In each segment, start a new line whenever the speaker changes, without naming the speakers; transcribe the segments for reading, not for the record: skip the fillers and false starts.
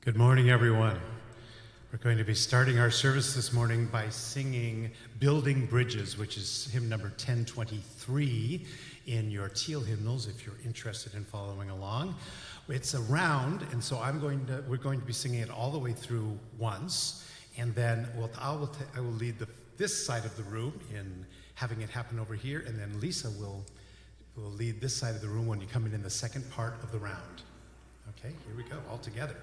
Good morning, everyone. We're going to be starting our service this morning by singing Building Bridges, which is hymn number 1023 in your teal hymnals, if you're interested in following along. It's a round, and so we're going to be singing it all the way through once, and then I will lead this side of the room in having it happen over here, and then Lisa will lead this side of the room when you come in the second part of the round. Okay, here we go, all together.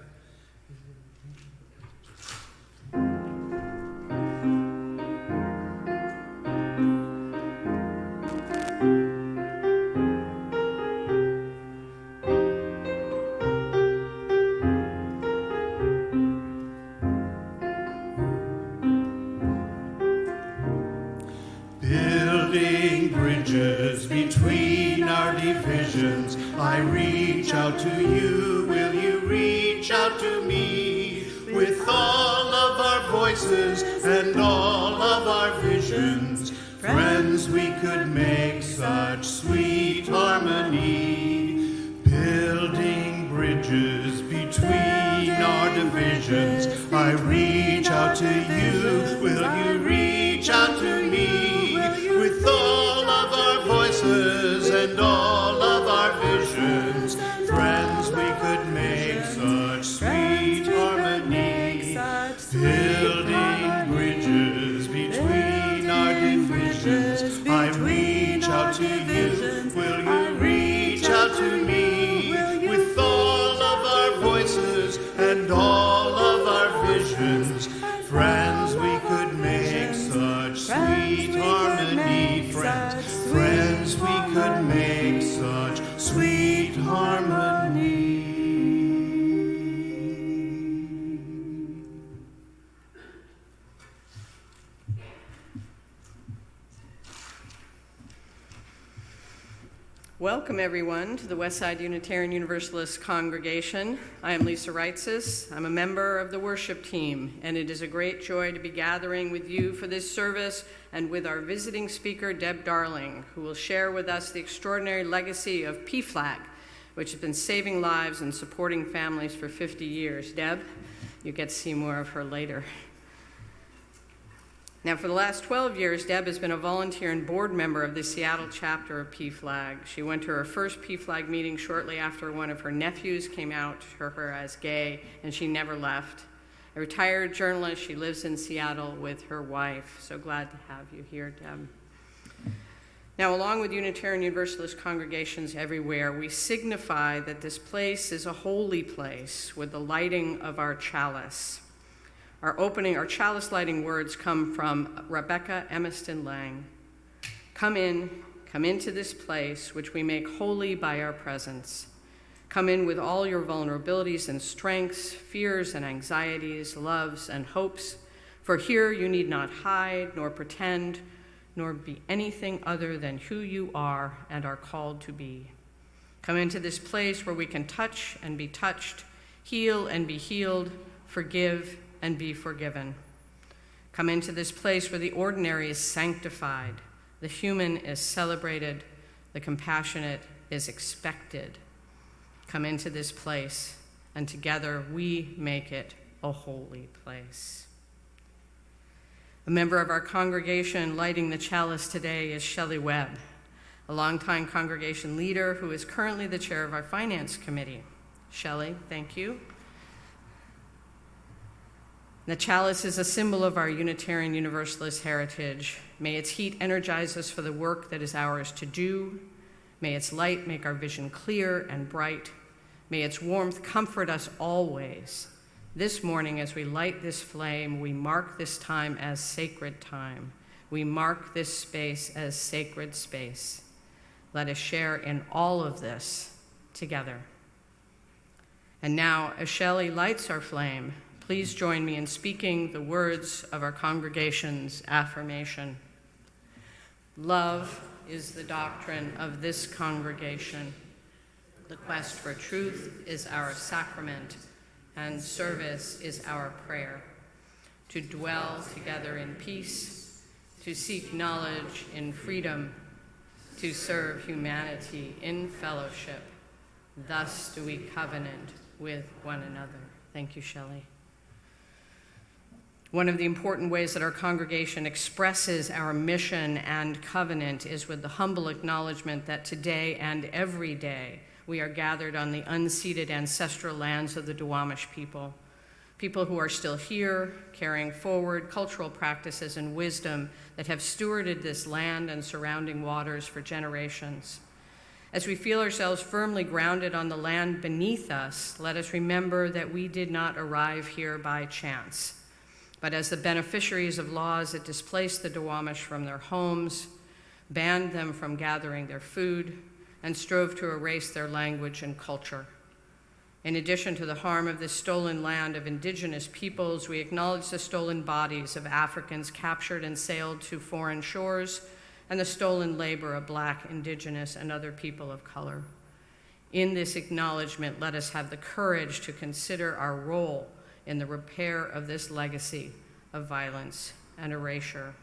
Building bridges between our divisions, I reach out to you, will you reach out to me? With all of our voices and all of our visions, friends, we could make such sweet harmony. Building bridges between our divisions, I reach out to you, will you reach out to me? With all of our voices and all of our visions, friends, we could make such sweet harmony. Building bridges between our divisions, I reach out to you, will you reach out to me? With all of our voices and all of our visions, friends, we could make such sweet harmony. Friends, we could make such sweet harmony.
Welcome, everyone, to the Westside Unitarian Universalist Congregation. I am Lisa Reitzes. I'm a member of the worship team, and it is a great joy to be gathering with you for this service and with our visiting speaker, Deb Darhling, who will share with us the extraordinary legacy of PFLAG, which has been saving lives and supporting families for 50 years. Deb, you get to see more of her later. Now, for the last 12 years, Deb has been a volunteer and board member of the Seattle chapter of PFLAG. She went to her first PFLAG meeting shortly after one of her nephews came out to her as gay, and she never left. A retired journalist, she lives in Seattle with her wife. So glad to have you here, Deb. Now, along with Unitarian Universalist congregations everywhere, we signify that this place is a holy place with the lighting of our chalice. Our chalice lighting words come from Rebecca Emiston Lang. Come into this place which we make holy by our presence. Come in with all your vulnerabilities and strengths, fears and anxieties, loves and hopes, for here you need not hide, nor pretend, nor be anything other than who you are and are called to be. Come into this place where we can touch and be touched, heal and be healed, forgive and be forgiven. Come into this place where the ordinary is sanctified, the human is celebrated, the compassionate is expected. Come into this place, and together we make it a holy place. A member of our congregation lighting the chalice today is Shelley Webb, a longtime congregation leader who is currently the chair of our finance committee. Shelley, thank you. The chalice is a symbol of our Unitarian Universalist heritage. May its heat energize us for the work that is ours to do. May its light make our vision clear and bright. May its warmth comfort us always. This morning, as we light this flame, we mark this time as sacred time. We mark this space as sacred space. Let us share in all of this together. And now, as Shelley lights our flame, please join me in speaking the words of our congregation's affirmation. Love is the doctrine of this congregation. The quest for truth is our sacrament, and service is our prayer. To dwell together in peace, to seek knowledge in freedom, to serve humanity in fellowship. Thus do we covenant with one another. Thank you, Shelley. One of the important ways that our congregation expresses our mission and covenant is with the humble acknowledgement that today and every day we are gathered on the unceded ancestral lands of the Duwamish people, people who are still here, carrying forward cultural practices and wisdom that have stewarded this land and surrounding waters for generations. As we feel ourselves firmly grounded on the land beneath us, let us remember that we did not arrive here by chance, but as the beneficiaries of laws that displaced the Duwamish from their homes, banned them from gathering their food, and strove to erase their language and culture. In addition to the harm of this stolen land of indigenous peoples, we acknowledge the stolen bodies of Africans captured and sailed to foreign shores, and the stolen labor of Black, Indigenous, and other people of color. In this acknowledgement, let us have the courage to consider our role in the repair of this legacy of violence and erasure.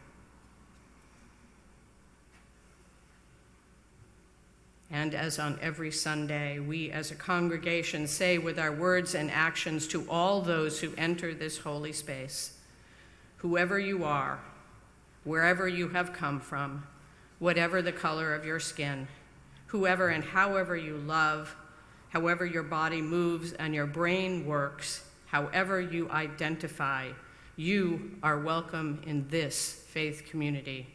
And as on every Sunday, we as a congregation say with our words and actions to all those who enter this holy space, whoever you are, wherever you have come from, whatever the color of your skin, whoever and however you love, however your body moves and your brain works, however you identify, you are welcome in this faith community.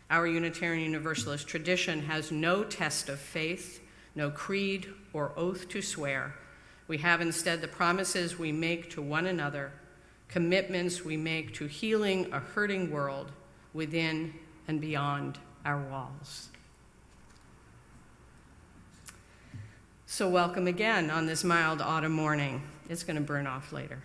Our Unitarian Universalist tradition has no test of faith, no creed or oath to swear. We have instead the promises we make to one another, commitments we make to healing a hurting world within and beyond our walls. So welcome again on this mild autumn morning. It's going to burn off later.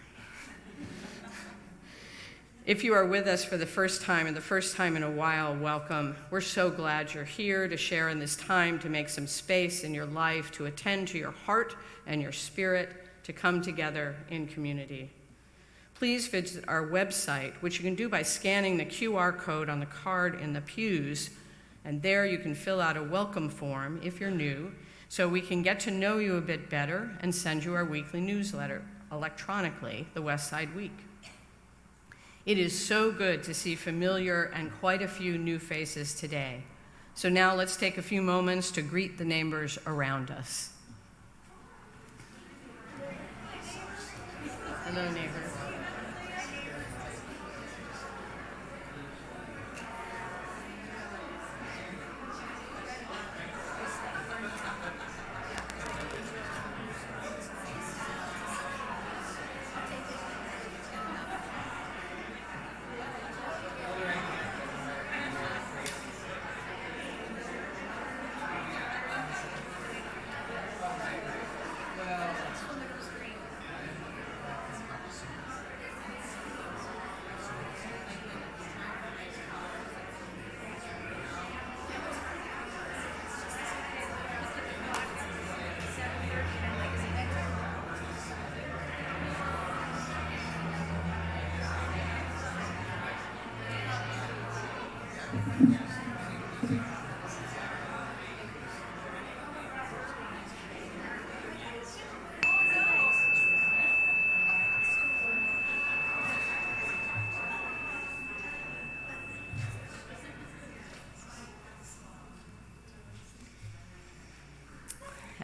If you are with us for the first time, and the first time in a while, welcome. We're so glad you're here to share in this time, to make some space in your life, to attend to your heart and your spirit, to come together in community. Please visit our website, which you can do by scanning the QR code on the card in the pews, and there you can fill out a welcome form if you're new, so we can get to know you a bit better and send you our weekly newsletter electronically, the West Side Week. It is so good to see familiar and quite a few new faces today. So now let's take a few moments to greet the neighbors around us. Hello, neighbors.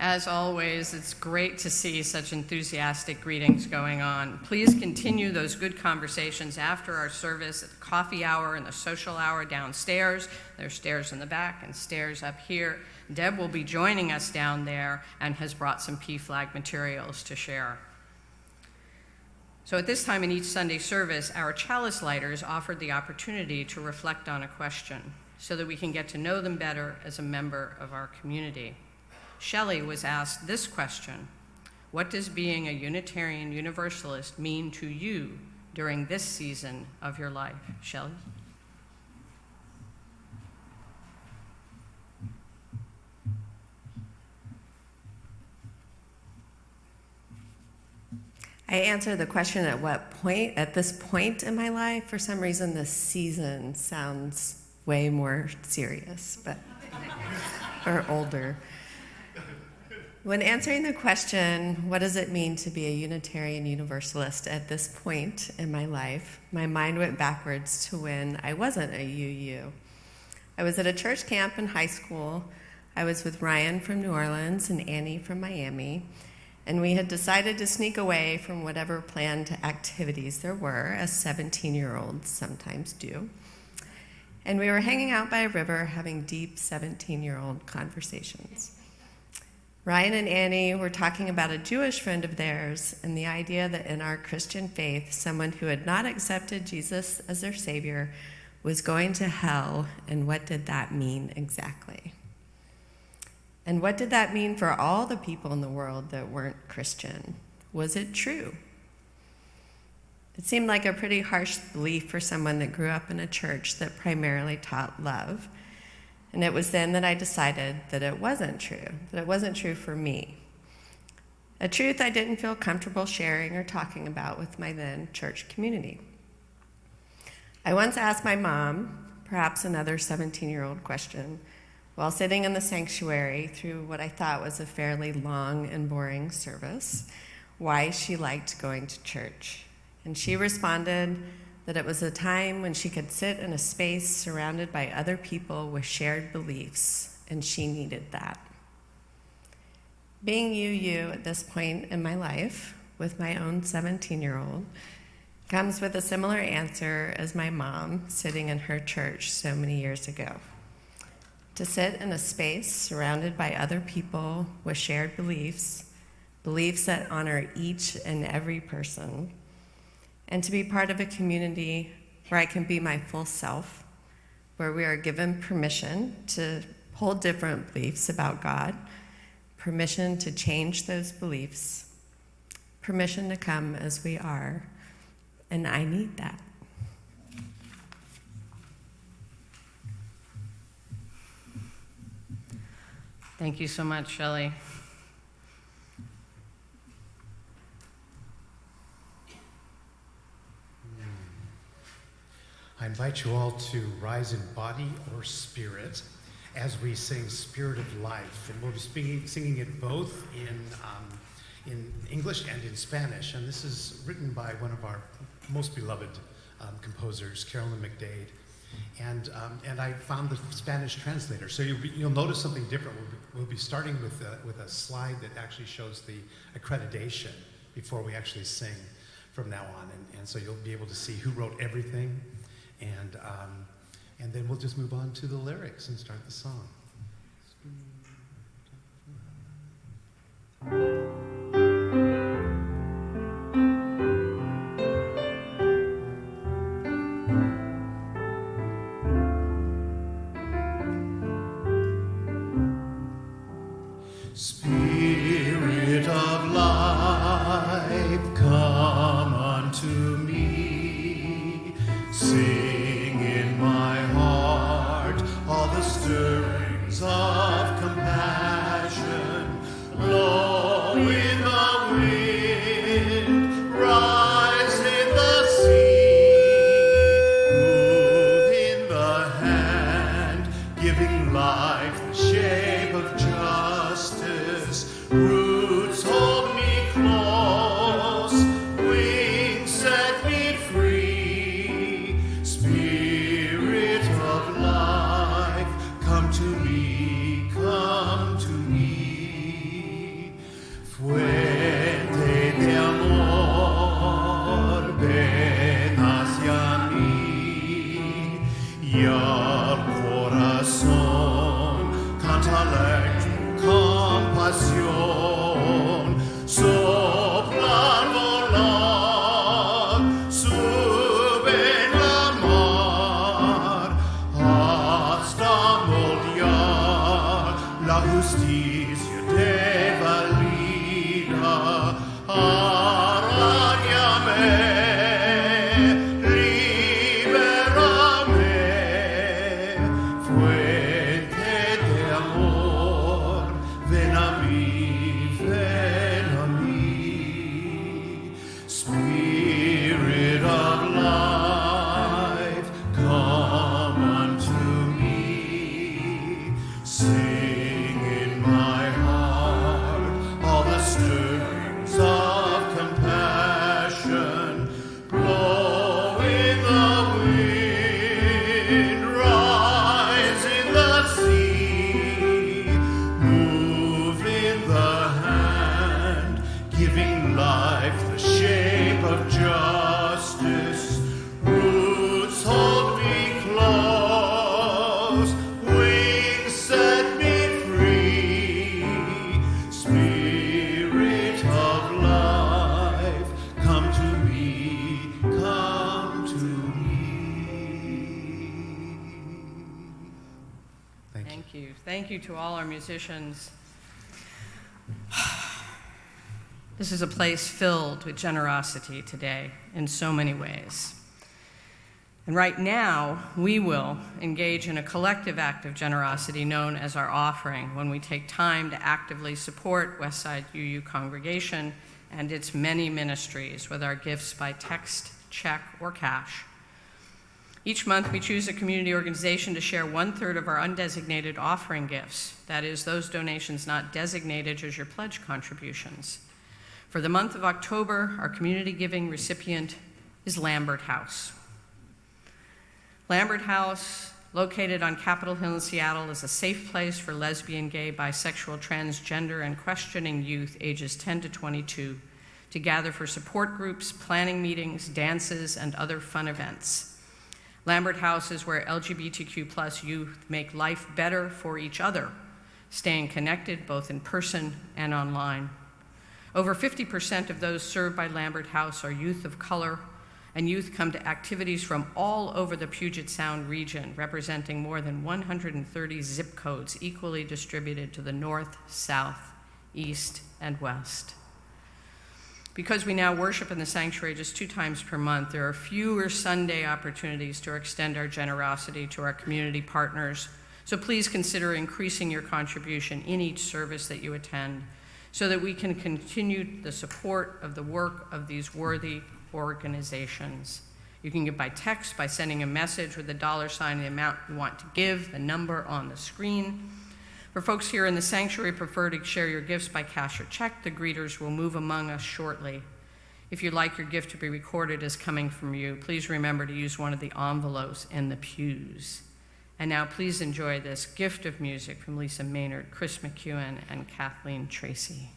As always, it's great to see such enthusiastic greetings going on. Please continue those good conversations after our service at the coffee hour and the social hour downstairs. There's stairs in the back and stairs up here. Deb will be joining us down there and has brought some PFLAG materials to share. So at this time in each Sunday service, our chalice lighters offered the opportunity to reflect on a question so that we can get to know them better as a member of our community. Shelley was asked this question: what does being a Unitarian Universalist mean to you during this season of your life? Shelley?
I answer the question at what point, at this point in my life. For some reason, this season sounds way more serious, but or older. When answering the question, what does it mean to be a Unitarian Universalist at this point in my life, my mind went backwards to when I wasn't a UU. I was at a church camp in high school. I was with Ryan from New Orleans and Annie from Miami, and we had decided to sneak away from whatever planned activities there were, as 17-year-olds sometimes do. And we were hanging out by a river having deep 17-year-old conversations. Ryan and Annie were talking about a Jewish friend of theirs and the idea that in our Christian faith, someone who had not accepted Jesus as their Savior was going to hell, and what did that mean exactly? And what did that mean for all the people in the world that weren't Christian? Was it true? It seemed like a pretty harsh belief for someone that grew up in a church that primarily taught love. And it was then that I decided that it wasn't true for me. A truth I didn't feel comfortable sharing or talking about with my then church community. I once asked my mom, perhaps another 17-year-old question, while sitting in the sanctuary through what I thought was a fairly long and boring service, why she liked going to church. And she responded that it was a time when she could sit in a space surrounded by other people with shared beliefs, and she needed that. Being UU at this point in my life, with my own 17-year-old, comes with a similar answer as my mom sitting in her church so many years ago. To sit in a space surrounded by other people with shared beliefs, beliefs that honor each and every person, and to be part of a community where I can be my full self, where we are given permission to hold different beliefs about God, permission to change those beliefs, permission to come as we are, and I need that.
Thank you so much, Shelley.
I invite you all to rise in body or spirit as we sing Spirit of Life. And we'll be singing it both in English and in Spanish. And this is written by one of our most beloved composers, Carolyn McDade. And I found the Spanish translator. So you'll notice something different. We'll be starting with a slide that actually shows the accreditation before we actually sing from now on. And so you'll be able to see who wrote everything. And then we'll just move on to the lyrics and start the song.
Spirit of life, come unto me. Sing in my heart all the stirrings of compassion. Blow in the wind, rise in the sea. Move in the hand, giving life the shape of justice. Roots hold me close, wings set me free. Spirit of life, come to me, come to me. Fuente de amor, ven hacia mí. Y al corazón, cántale tu compasión. Sopla al volar, sube en la mar, hasta moldear la justicia de valida. Aráñame, libérame, fuente de amor, ven a mí, ven a mí. Spirit of life, come unto me. Sing in my heart giving life the shape of justice. Roots hold me close, wings set me free. Spirit of life, come to me, come to me.
Thank you. Thank you to all our musicians. This is a place filled with generosity today in so many ways. And right now, we will engage in a collective act of generosity known as our offering when we take time to actively support Westside UU congregation and its many ministries with our gifts by text, check, or cash. Each month, we choose a community organization to share 1/3 of our undesignated offering gifts, that is, those donations not designated as your pledge contributions. For the month of October, our community giving recipient is Lambert House. Lambert House, located on Capitol Hill in Seattle, is a safe place for lesbian, gay, bisexual, transgender, and questioning youth ages 10 to 22 to gather for support groups, planning meetings, dances, and other fun events. Lambert House is where LGBTQ+ youth make life better for each other, staying connected both in person and online. Over 50% of those served by Lambert House are youth of color, and youth come to activities from all over the Puget Sound region, representing more than 130 zip codes equally distributed to the north, south, east, and west. Because we now worship in the sanctuary just 2 times per month, there are fewer Sunday opportunities to extend our generosity to our community partners. So please consider increasing your contribution in each service that you attend so that we can continue the support of the work of these worthy organizations. You can give by text by sending a message with the $, the amount you want to give, the number on the screen. For folks here in the sanctuary, prefer to share your gifts by cash or check. The greeters will move among us shortly. If you'd like your gift to be recorded as coming from you, please remember to use one of the envelopes in the pews. And now please enjoy this gift of music from Lisa Maynard, Chris McEwen, and Kathleen Tracy.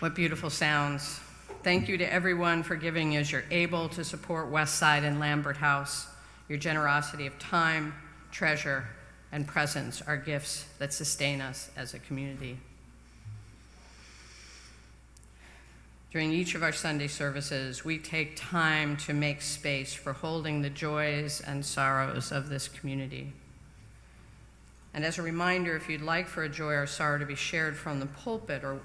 What beautiful sounds. Thank you to everyone for giving as you're able to support Westside and Lambert House. Your generosity of time, treasure, and presence are gifts that sustain us as a community. During each of our Sunday services, we take time to make space for holding the joys and sorrows of this community. And as a reminder, if you'd like for a joy or sorrow to be shared from the pulpit or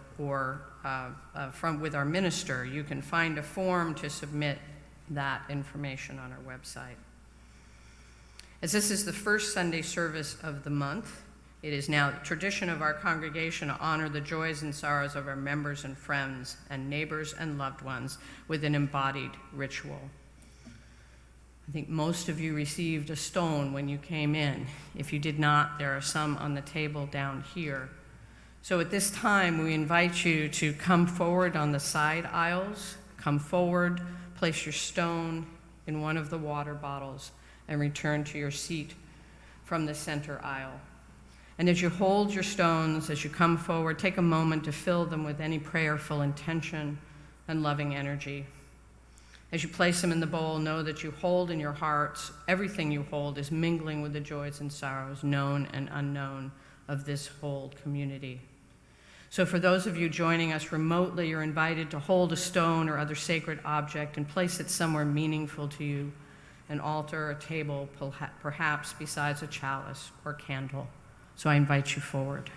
with our minister, you can find a form to submit that information on our website. As this is the first Sunday service of the month, It is now the tradition of our congregation to honor the joys and sorrows of our members and friends and neighbors and loved ones with an embodied ritual. I think most of you received a stone when you came in. If you did not, there are some on the table down here. So at this time, we invite you to come forward on the side aisles, come forward, place your stone in one of the water bottles, and return to your seat from the center aisle. And as you hold your stones, as you come forward, take a moment to fill them with any prayerful intention and loving energy. As you place them in the bowl, know that you hold in your hearts, everything you hold is mingling with the joys and sorrows, known and unknown, of this whole community. So for those of you joining us remotely, you're invited to hold a stone or other sacred object and place it somewhere meaningful to you, an altar, a table, perhaps besides a chalice or candle. So I invite you forward.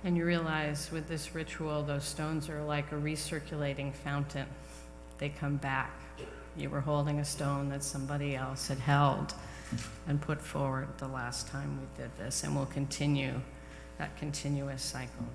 And you realize with this ritual, those stones are like a recirculating fountain. They come back. You were holding a stone that somebody else had held and put forward the last time we did this, and we'll continue that continuous cycle.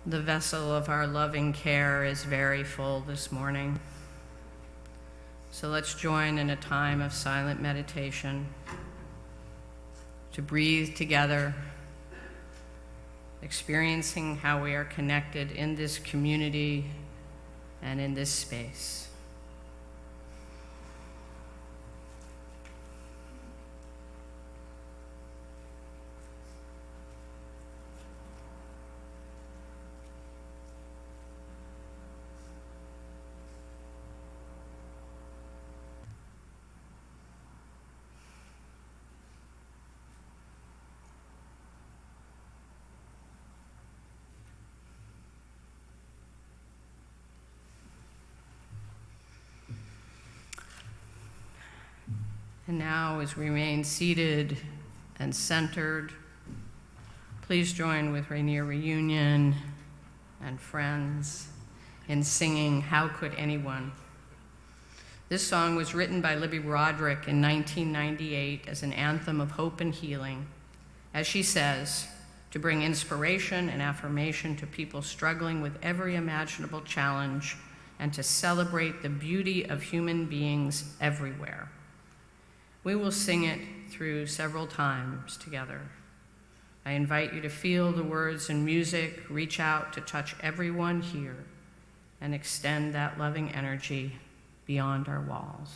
The vessel of our loving care is very full this morning. So let's join in a time of silent meditation to breathe together, experiencing how we are connected in this community and in this space. And now, as we remain seated and centered, please join with Rainier Reunion and friends in singing How Could Anyone? This song was written by Libby Broderick in 1998 as an anthem of hope and healing, as she says, to bring inspiration and affirmation to people struggling with every imaginable challenge and to celebrate the beauty of human beings everywhere. We will sing it through several times together. I invite you to feel the words and music, reach out to touch everyone here, and extend that loving energy beyond our walls.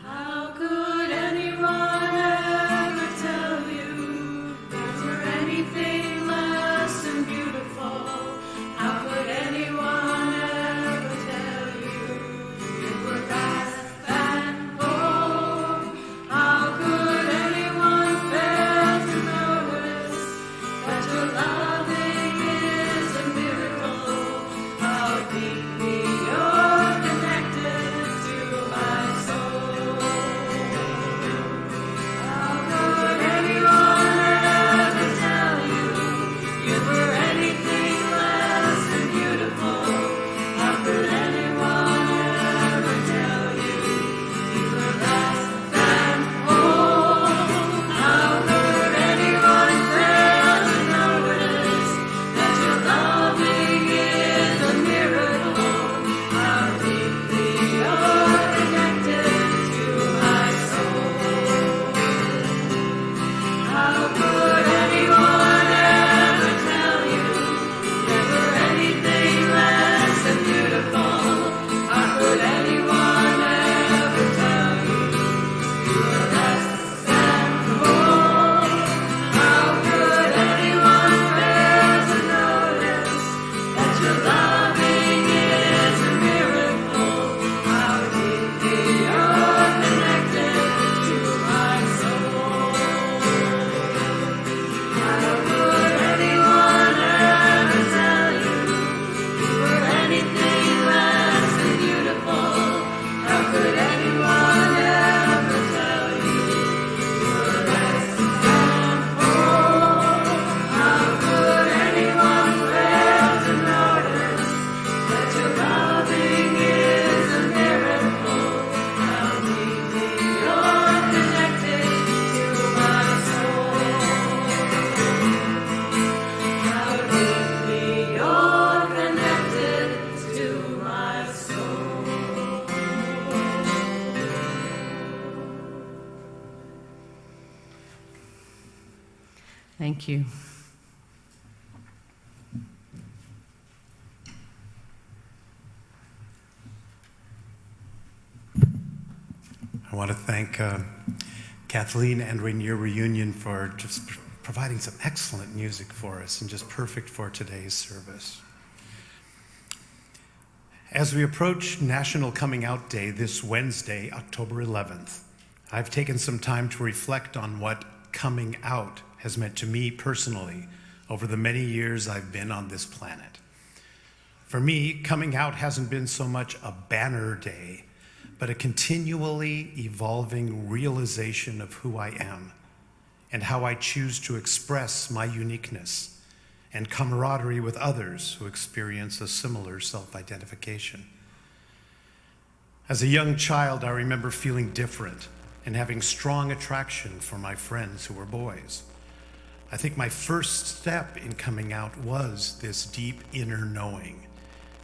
How could anyone ever tell you you were anything less than beautiful? How could anyone ever tell you you were less than whole? How could anyone fail to notice that your loving is a miracle? How deeply you're connected to my soul. How could anyone ever tell you you were anything less than beautiful? How could anyone ever tell you you were less than whole? How could anyone fail to notice that your loving is a miracle? How deeply you're connected to my soul. How could anyone ever tell you you were anything less than beautiful? How could anyone ever tell you you were less than whole? How could anyone fail to notice that your loving is a miracle? How deeply you're connected to my soul. How could anyone ever tell you you were anything less than beautiful? How could anyone ever tell you you were less than whole? How could anyone fail to notice that your loving is a miracle? How deeply you're connected to my soul. How deeply you're connected to my soul.
Thank you.
I want to thank Kathleen and Rainier Reunion for just providing some excellent music for us and just perfect for today's service. As we approach National Coming Out Day this Wednesday, October 11th, I've taken some time to reflect on what coming out has meant to me personally over the many years I've been on this planet. For me, coming out hasn't been so much a banner day, but a continually evolving realization of who I am and how I choose to express my uniqueness and camaraderie with others who experience a similar self-identification. As a young child, I remember feeling different and having strong attraction for my friends who were boys. I think my first step in coming out was this deep inner knowing.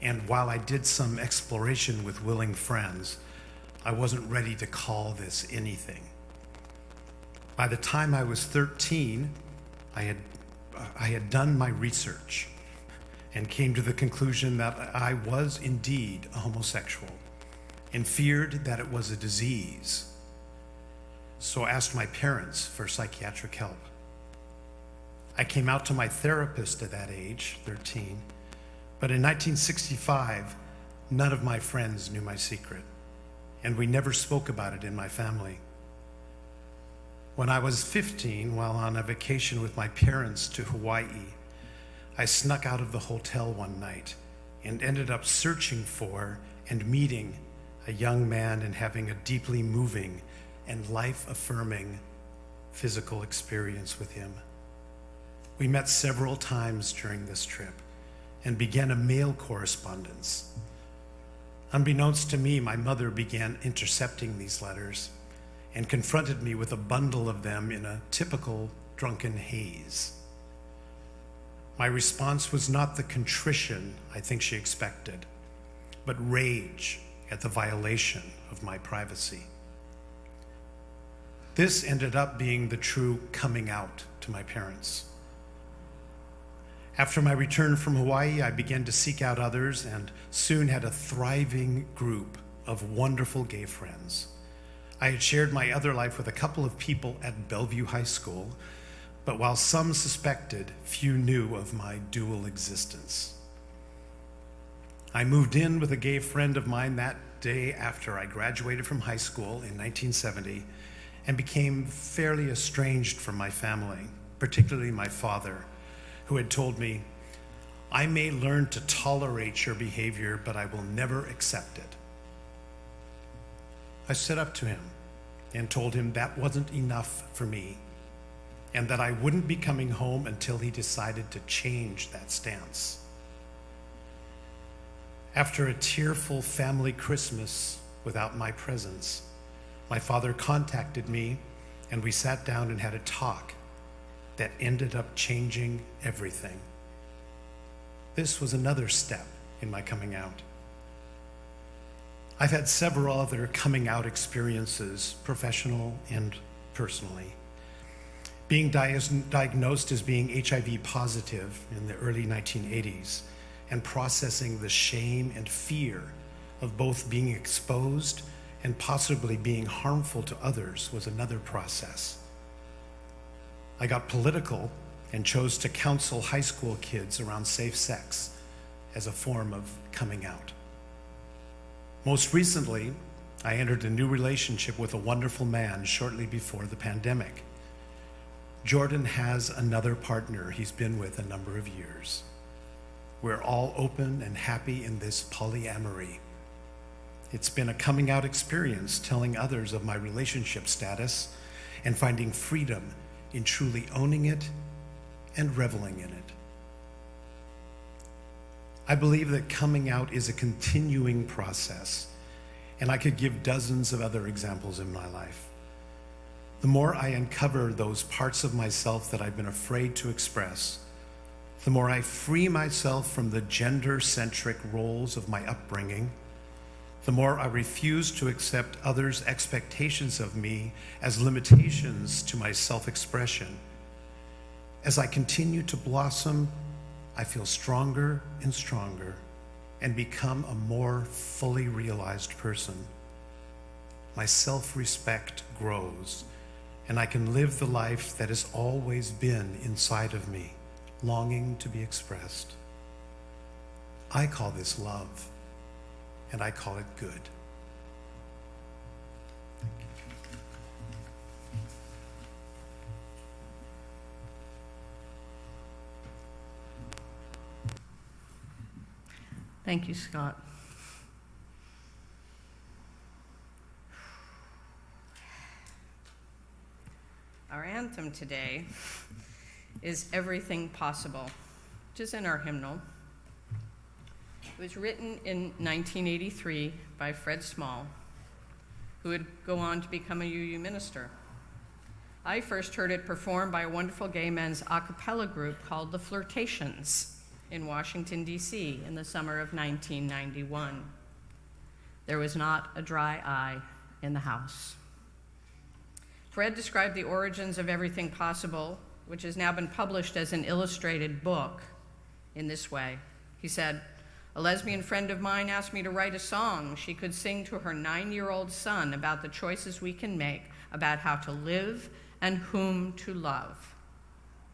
And while I did some exploration with willing friends, I wasn't ready to call this anything. By the time I was 13, I had done my research and came to the conclusion that I was indeed a homosexual and feared that it was a disease. So I asked my parents for psychiatric help. I came out to my therapist at that age, 13, but in 1965, none of my friends knew my secret, and we never spoke about it in my family. When I was 15, while on a vacation with my parents to Hawaii, I snuck out of the hotel one night and ended up searching for and meeting a young man and having a deeply moving and life-affirming physical experience with him. We met several times during this trip and began a mail correspondence. Unbeknownst to me, my mother began intercepting these letters and confronted me with a bundle of them in a typical drunken haze. My response was not the contrition I think she expected, but rage at the violation of my privacy. This ended up being the true coming out to my parents. After my return from Hawaii, I began to seek out others and soon had a thriving group of wonderful gay friends. I had shared my other life with a couple of people at Bellevue High School, but while some suspected, few knew of my dual existence. I moved in with a gay friend of mine that day after I graduated from high school in 1970 and became fairly estranged from my family, particularly my father, who had told me, "I may learn to tolerate your behavior, but I will never accept it." I stood up to him and told him that wasn't enough for me and that I wouldn't be coming home until he decided to change that stance. After a tearful family Christmas without my presence, my father contacted me and we sat down and had a talk that ended up changing everything. This was another step in my coming out. I've had several other coming out experiences, professional and personally. Being diagnosed as being HIV positive in the early 1980s and processing the shame and fear of both being exposed and possibly being harmful to others was another process. I got political and chose to counsel high school kids around safe sex as a form of coming out. Most recently, I entered a new relationship with a wonderful man shortly before the pandemic. Jordan has another partner he's been with a number of years. We're all open and happy in this polyamory. It's been a coming out experience, telling others of my relationship status and finding freedom in truly owning it and reveling in it. I believe that coming out is a continuing process, and I could give dozens of other examples in my life. The more I uncover those parts of myself that I've been afraid to express, the more I free myself from the gender-centric roles of my upbringing, the more I refuse to accept others' expectations of me as limitations to my self-expression. As I continue to blossom, I feel stronger and stronger and become a more fully realized person. My self-respect grows, and I can live the life that has always been inside of me, longing to be expressed. I call this love, and I call it good.
Thank you, Scott. Our anthem today is Everything Possible, which is in our hymnal. It was written in 1983 by Fred Small, who would go on to become a UU minister. I first heard it performed by a wonderful gay men's a cappella group called the Flirtations in Washington, D.C. in the summer of 1991. There was not a dry eye in the house. Fred described the origins of Everything Possible, which has now been published as an illustrated book, in this way. He said, "A lesbian friend of mine asked me to write a song she could sing to her 9-year-old son about the choices we can make about how to live and whom to love.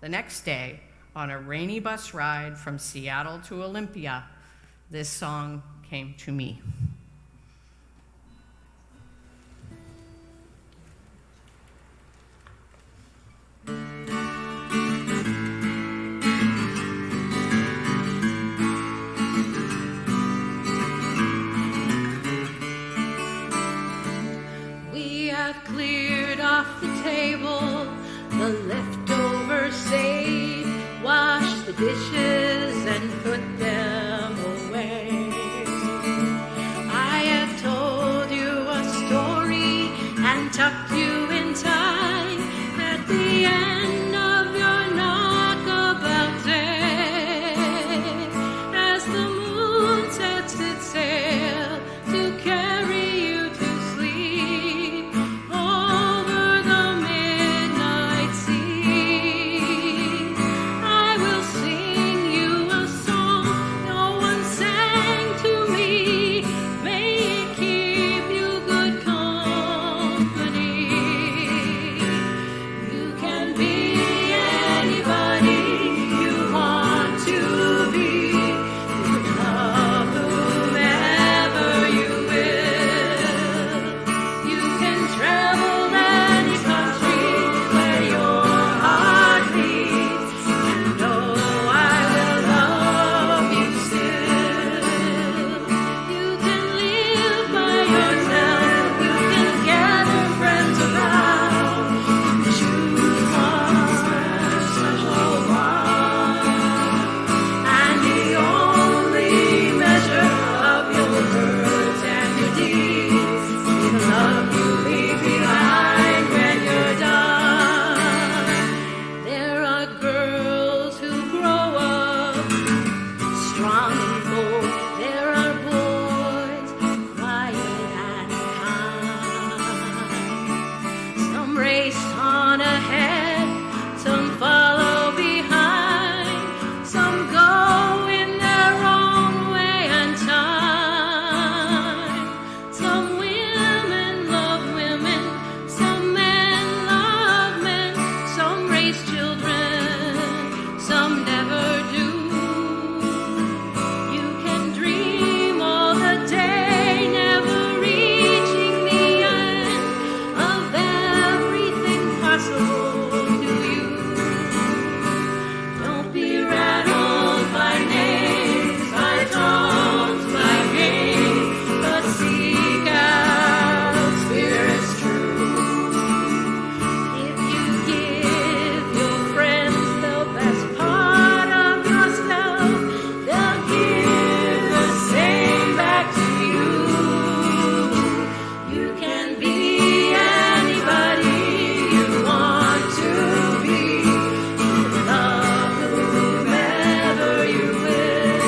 The next day, on a rainy bus ride from Seattle to Olympia, this song came to me."
We have cleared off the table, the leftovers saved, washed the dishes and put them away. I have told you a story and tucked you in time at the end of your knockabout day. As the moon sets its sail to carry you to sleep over the midnight sea, I will sing you a song no one sang to me. May it keep you good company. You can be anybody you want to be. You can love whomever you will. You can travel any country where your heart beats. And know I will love you still. You can live by yourself. You can gather friends around. Choose one special one. And the only measure of your words and your deeds is the love you leave behind when you're done. There are girls who grow up strong and bold. There are boys quiet and kind. Some race on ahead, some follow behind. Some go in their own way and time. Some women love women, some men love men, some raise children, some never do. You can dream all the day, never reaching the end of everything possible to you. Don't be rattled by names, by tones, by games, but seek out spirits true. If you give your friends the best part of yourself, they'll give the same back to you. You can be anybody you want to be. You can love whomever you will.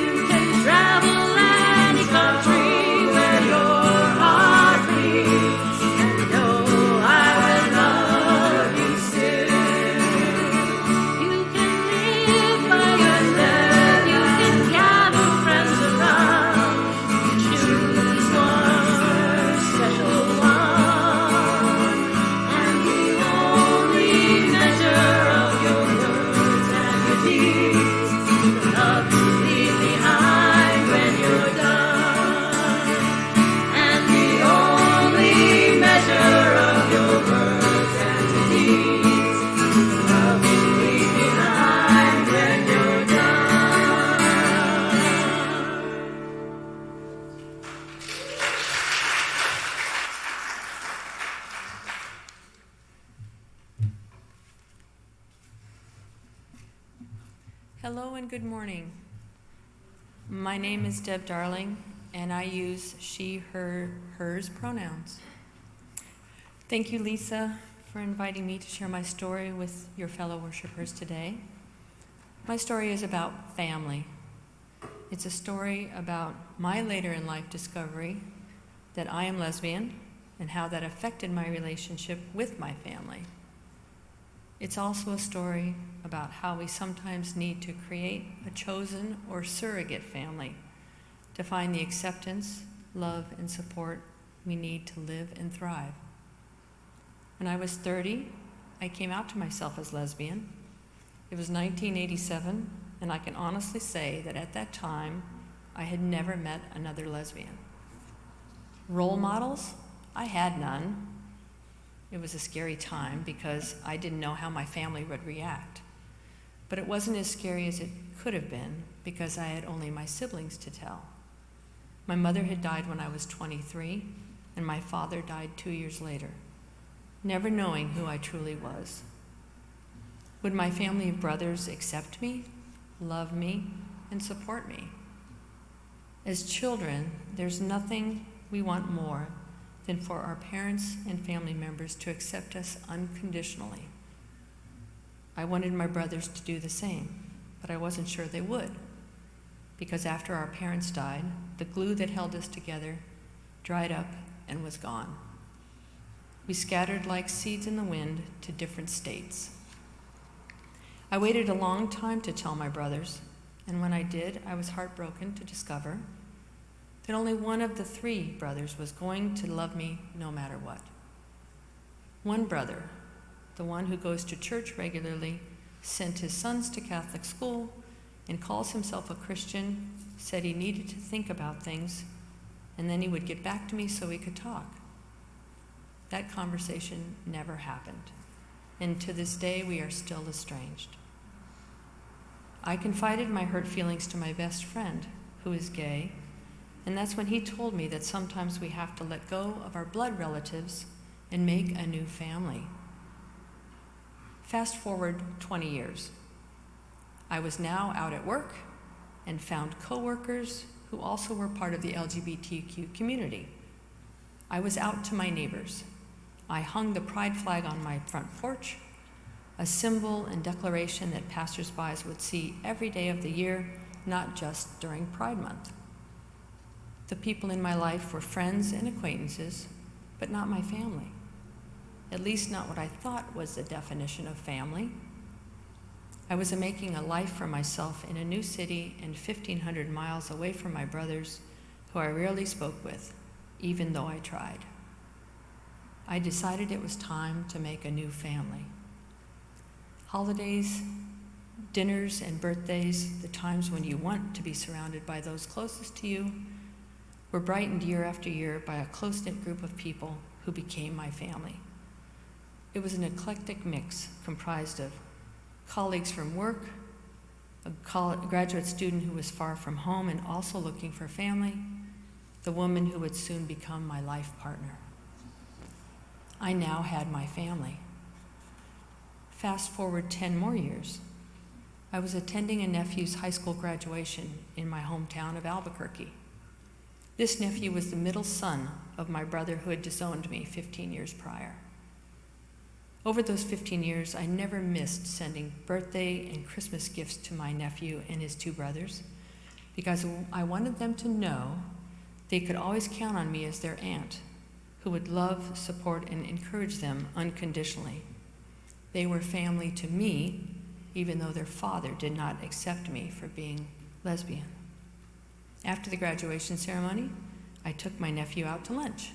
You can travel any country where your heart beats. And know I will love you still. You can live by yourself. You can gather friends around. Choose one special one. And the only measure of your words and your deeds is the love you leave behind when you're done. And the only measure of your words and your deeds is the love you leave behind when you're done.
Hello and good morning. My name is Deb Darhling, and I use she, her, hers pronouns. Thank you, Lisa, for inviting me to share my story with your fellow worshipers today. My story is about family. It's a story about my later in life discovery that I am lesbian and how that affected my relationship with my family. It's also a story about how we sometimes need to create a chosen or surrogate family to find the acceptance, love, and support we need to live and thrive. When I was 30, I came out to myself as lesbian. It was 1987, and I can honestly say that at that time, I had never met another lesbian. Role models? I had none. It was a scary time because I didn't know how my family would react. But it wasn't as scary as it could have been because I had only my siblings to tell. My mother had died when I was 23, and my father died 2 years later, never knowing who I truly was. Would my family of brothers accept me, love me, and support me? As children, there's nothing we want more than for our parents and family members to accept us unconditionally. I wanted my brothers to do the same, but I wasn't sure they would, because after our parents died, the glue that held us together dried up and was gone. We scattered like seeds in the wind to different states. I waited a long time to tell my brothers, and when I did, I was heartbroken to discover that only one of the 3 brothers was going to love me no matter what. One brother, the one who goes to church regularly, sent his sons to Catholic school, and calls himself a Christian, said he needed to think about things, and then he would get back to me so we could talk. That conversation never happened, and to this day we are still estranged. I confided my hurt feelings to my best friend, who is gay, and that's when he told me that sometimes we have to let go of our blood relatives and make a new family. Fast forward 20 years. I was now out at work and found coworkers who also were part of the LGBTQ community. I was out to my neighbors. I hung the pride flag on my front porch, a symbol and declaration that passersby would see every day of the year, not just during Pride Month. The people in my life were friends and acquaintances, but not my family. At least not what I thought was the definition of family. I was making a life for myself in a new city and 1,500 miles away from my brothers, who I rarely spoke with, even though I tried. I decided it was time to make a new family. Holidays, dinners, and birthdays, the times when you want to be surrounded by those closest to you, were brightened year after year by a close-knit group of people who became my family. It was an eclectic mix comprised of colleagues from work, a graduate student who was far from home and also looking for family, the woman who would soon become my life partner. I now had my family. Fast forward 10 more years. I was attending a nephew's high school graduation in my hometown of Albuquerque. This nephew was the middle son of my brother who had disowned me 15 years prior. Over those 15 years, I never missed sending birthday and Christmas gifts to my nephew and his 2 brothers because I wanted them to know they could always count on me as their aunt, who would love, support, and encourage them unconditionally. They were family to me, even though their father did not accept me for being lesbian. After the graduation ceremony, I took my nephew out to lunch,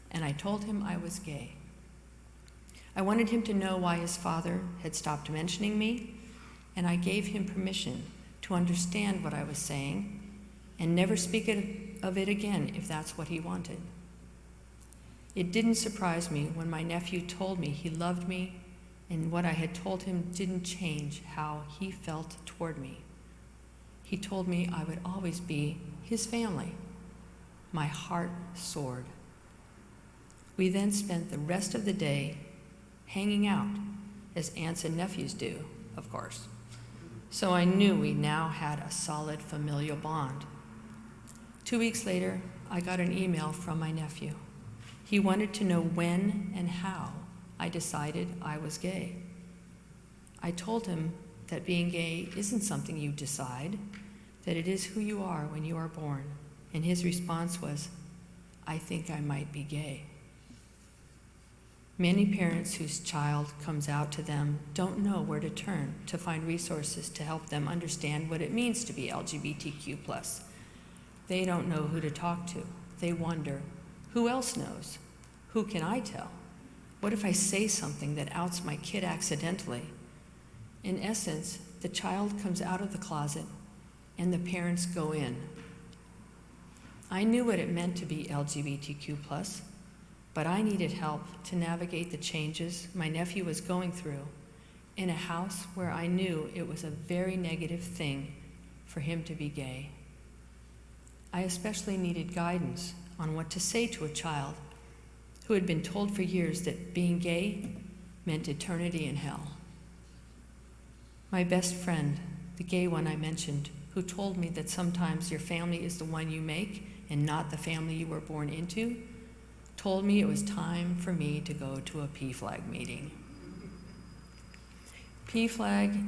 and I told him I was gay. I wanted him to know why his father had stopped mentioning me, and I gave him permission to understand what I was saying and never speak of it again if that's what he wanted. It didn't surprise me when my nephew told me he loved me, and what I had told him didn't change how he felt toward me. He told me I would always be his family. My heart soared. We then spent the rest of the day hanging out, as aunts and nephews do, of course. So I knew we now had a solid familial bond. 2 weeks later, I got an email from my nephew. He wanted to know when and how I decided I was gay. I told him that being gay isn't something you decide, that it is who you are when you are born. And his response was, "I think I might be gay." Many parents whose child comes out to them don't know where to turn to find resources to help them understand what it means to be LGBTQ+. They don't know who to talk to. They wonder, who else knows? Who can I tell? What if I say something that outs my kid accidentally? In essence, the child comes out of the closet and the parents go in. I knew what it meant to be LGBTQ+, but I needed help to navigate the changes my nephew was going through in a house where I knew it was a very negative thing for him to be gay. I especially needed guidance on what to say to a child who had been told for years that being gay meant eternity in hell. My best friend, the gay one I mentioned, who told me that sometimes your family is the one you make and not the family you were born into, told me it was time for me to go to a PFLAG meeting. PFLAG,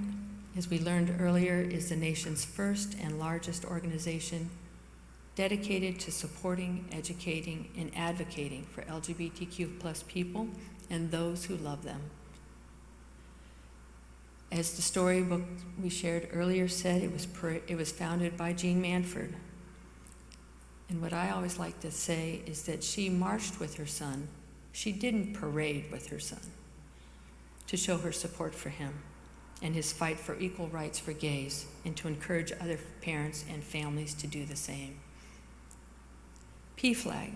as we learned earlier, is the nation's first and largest organization dedicated to supporting, educating, and advocating for LGBTQ+ people and those who love them. As the storybook we shared earlier said, it was founded by Jean Manford. And what I always like to say is that she marched with her son. She didn't parade with her son to show her support for him and his fight for equal rights for gays, and to encourage other parents and families to do the same. PFLAG,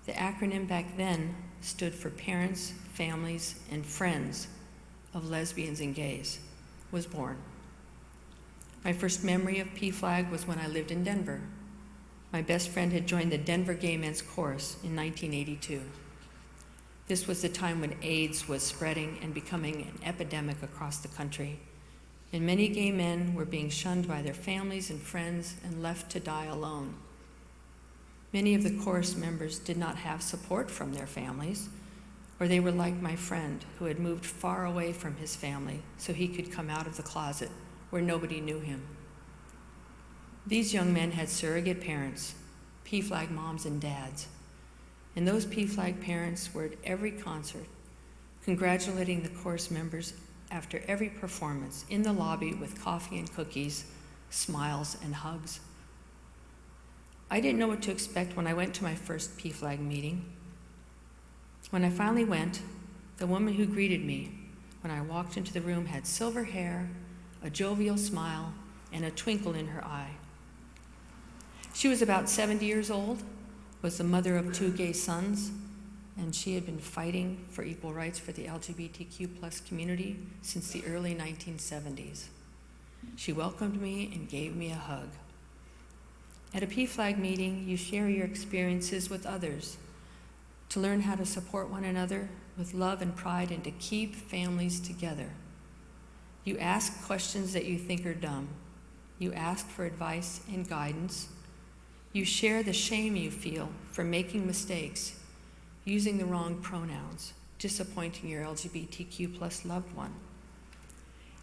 the acronym back then, stood for Parents, Families, and Friends of Lesbians and Gays, was born. My first memory of PFLAG was when I lived in Denver. My best friend had joined the Denver Gay Men's Chorus in 1982. This was the time when AIDS was spreading and becoming an epidemic across the country, and many gay men were being shunned by their families and friends and left to die alone. Many of the chorus members did not have support from their families, or they were like my friend who had moved far away from his family so he could come out of the closet where nobody knew him. These young men had surrogate parents, PFLAG moms and dads, and those PFLAG parents were at every concert, congratulating the chorus members after every performance in the lobby with coffee and cookies, smiles and hugs. I didn't know what to expect when I went to my first PFLAG meeting. When I finally went, the woman who greeted me when I walked into the room had silver hair, a jovial smile, and a twinkle in her eye. She was about 70 years old, was the mother of 2 gay sons, and she had been fighting for equal rights for the LGBTQ+ community since the early 1970s. She welcomed me and gave me a hug. At a PFLAG meeting, you share your experiences with others to learn how to support one another with love and pride and to keep families together. You ask questions that you think are dumb. You ask for advice and guidance. You share the shame you feel for making mistakes, using the wrong pronouns, disappointing your LGBTQ+ loved one.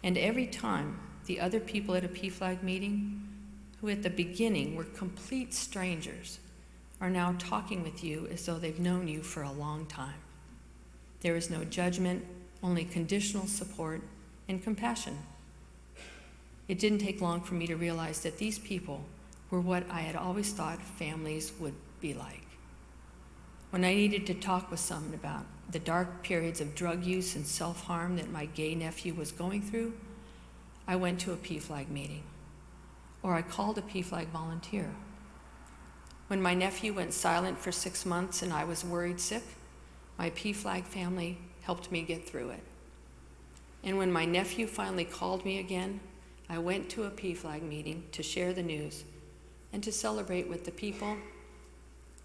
And every time, the other people at a PFLAG meeting, who at the beginning were complete strangers, are now talking with you as though they've known you for a long time. There is no judgment, only conditional support and compassion. It didn't take long for me to realize that these people were what I had always thought families would be like. When I needed to talk with someone about the dark periods of drug use and self-harm that my gay nephew was going through, I went to a PFLAG meeting, or I called a PFLAG volunteer. When my nephew went silent for 6 months and I was worried sick, my PFLAG family helped me get through it. And when my nephew finally called me again, I went to a PFLAG meeting to share the news and to celebrate with the people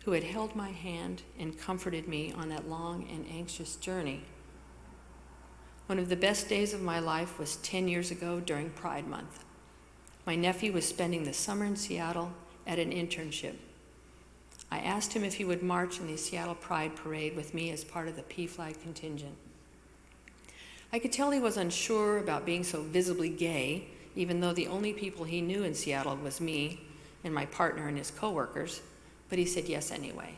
who had held my hand and comforted me on that long and anxious journey. One of the best days of my life was 10 years ago during Pride Month. My nephew was spending the summer in Seattle at an internship. I asked him if he would march in the Seattle Pride Parade with me as part of the PFLAG contingent. I could tell he was unsure about being so visibly gay, even though the only people he knew in Seattle was me and my partner and his coworkers, but he said yes anyway.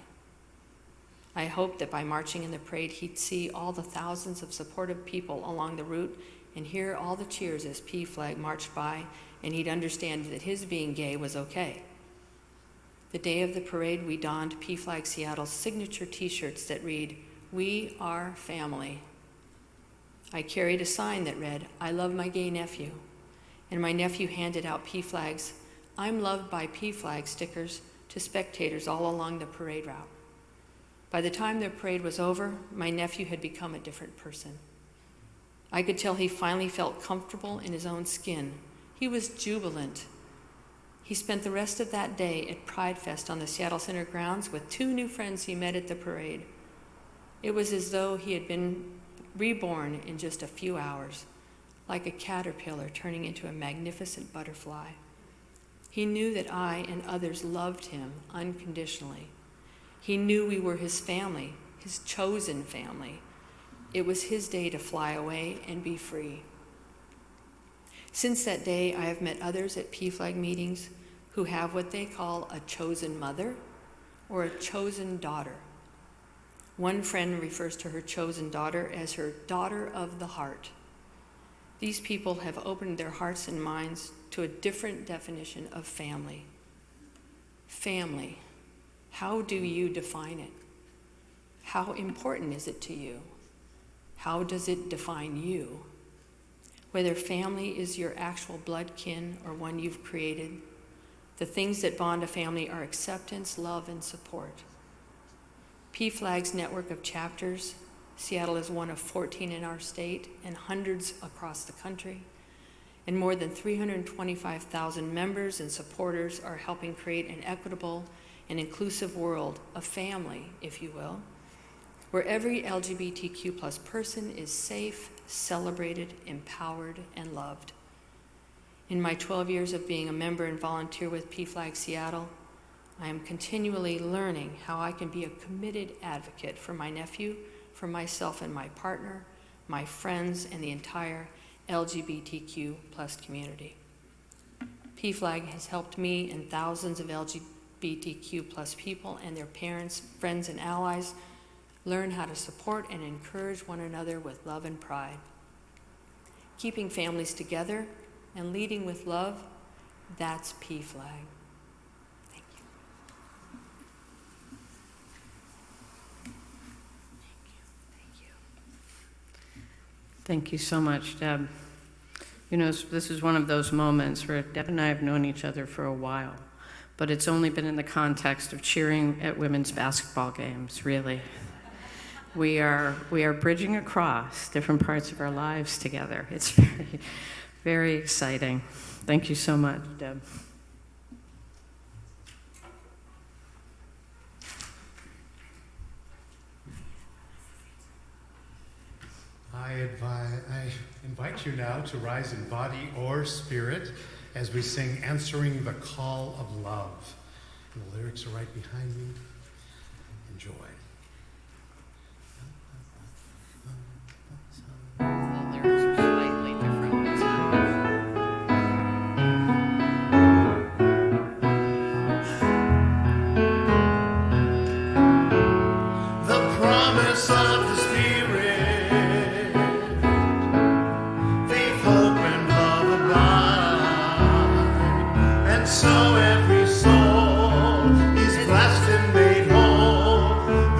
I hoped that by marching in the parade, he'd see all the thousands of supportive people along the route and hear all the cheers as PFLAG marched by, and he'd understand that his being gay was okay. The day of the parade, we donned PFLAG Seattle's signature t-shirts that read, "We are family." I carried a sign that read, "I love my gay nephew," and my nephew handed out PFLAG's "I'm loved by PFLAG" stickers to spectators all along the parade route. By the time the parade was over, my nephew had become a different person. I could tell he finally felt comfortable in his own skin. He was jubilant. He spent the rest of that day at Pride Fest on the Seattle Center grounds with 2 new friends he met at the parade. It was as though he had been reborn in just a few hours, like a caterpillar turning into a magnificent butterfly. He knew that I and others loved him unconditionally. He knew we were his family, his chosen family. It was his day to fly away and be free. Since that day, I have met others at PFLAG meetings who have what they call a chosen mother or a chosen daughter. One friend refers to her chosen daughter as her daughter of the heart. These people have opened their hearts and minds to a different definition of family. Family. How do you define it? How important is it to you? How does it define you? Whether family is your actual blood kin or one you've created, the things that bond a family are acceptance, love, and support. PFLAG's network of chapters, Seattle is one of 14 in our state and hundreds across the country, and more than 325,000 members and supporters are helping create an equitable and inclusive world, a family, if you will, where every LGBTQ+ person is safe, celebrated, empowered, and loved. In my 12 years of being a member and volunteer with PFLAG Seattle, I am continually learning how I can be a committed advocate for my nephew, for myself and my partner, my friends, and the entire LGBTQ+ community. PFLAG has helped me and thousands of LGBTQ+ people and their parents, friends, and allies learn how to support and encourage one another with love and pride. Keeping families together and leading with love, that's PFLAG. Thank you.
Thank you so much, Deb. You know, this is one of those moments where Deb and I have known each other for a while, but it's only been in the context of cheering at women's basketball games, really. We are bridging across different parts of our lives together. It's very, very exciting. Thank you so much, Deb.
I invite you now to rise in body or spirit as we sing Answering the Call of Love. And the lyrics are right behind me. Enjoy.
The lyrics are slightly different.
The promise of the Spirit, faith, hope, and love abide, and so every soul is blessed and made whole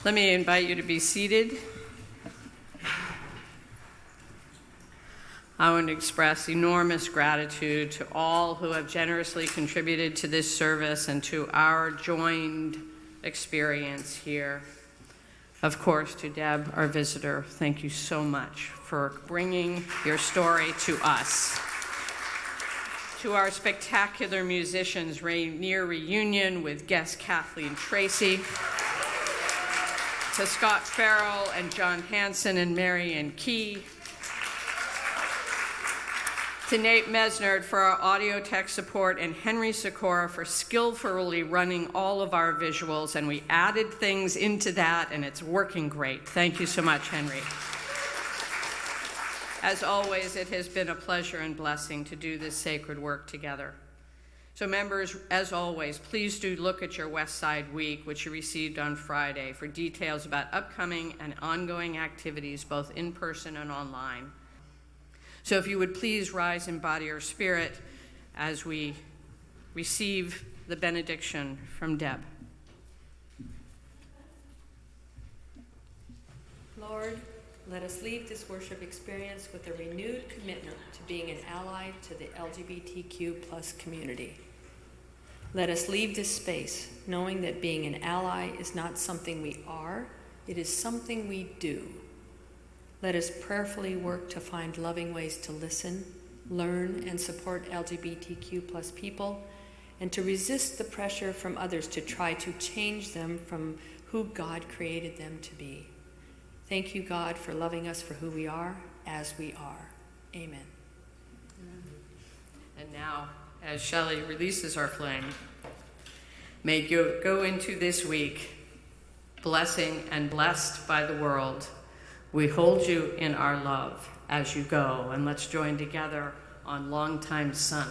Let me invite you to be seated. I want to express enormous gratitude to all who have generously contributed to this service and to our joined experience here. Of course, to Deb, our visitor, thank you so much for bringing your story to us. To our spectacular musicians, near reunion with guest Kathleen Tracy. To Scott Farrell and John Hansen and Marianne Key. To Nate Mesnard for our audio tech support, and Henry Sikora for skillfully running all of our visuals, and we added things into that, and it's working great. Thank you so much, Henry. As always, it has been a pleasure and blessing to do this sacred work together. So members, as always, please do look at your West Side Week, which you received on Friday, for details about upcoming and ongoing activities, both in person and online. So if you would please rise in body or spirit as we receive the benediction from Deb.
Lord, let us leave this worship experience with a renewed commitment to being an ally to the LGBTQ+ community. Let us leave this space knowing that being an ally is not something we are, it is something we do. Let us prayerfully work to find loving ways to listen, learn, and support LGBTQ+ people, and to resist the pressure from others to try to change them from who God created them to be. Thank you, God, for loving us for who we are, as we are. Amen.
And now, as Shelley releases our flame, may you go into this week blessing and blessed by the world. We hold you in our love as you go, and let's join together on Longtime Son.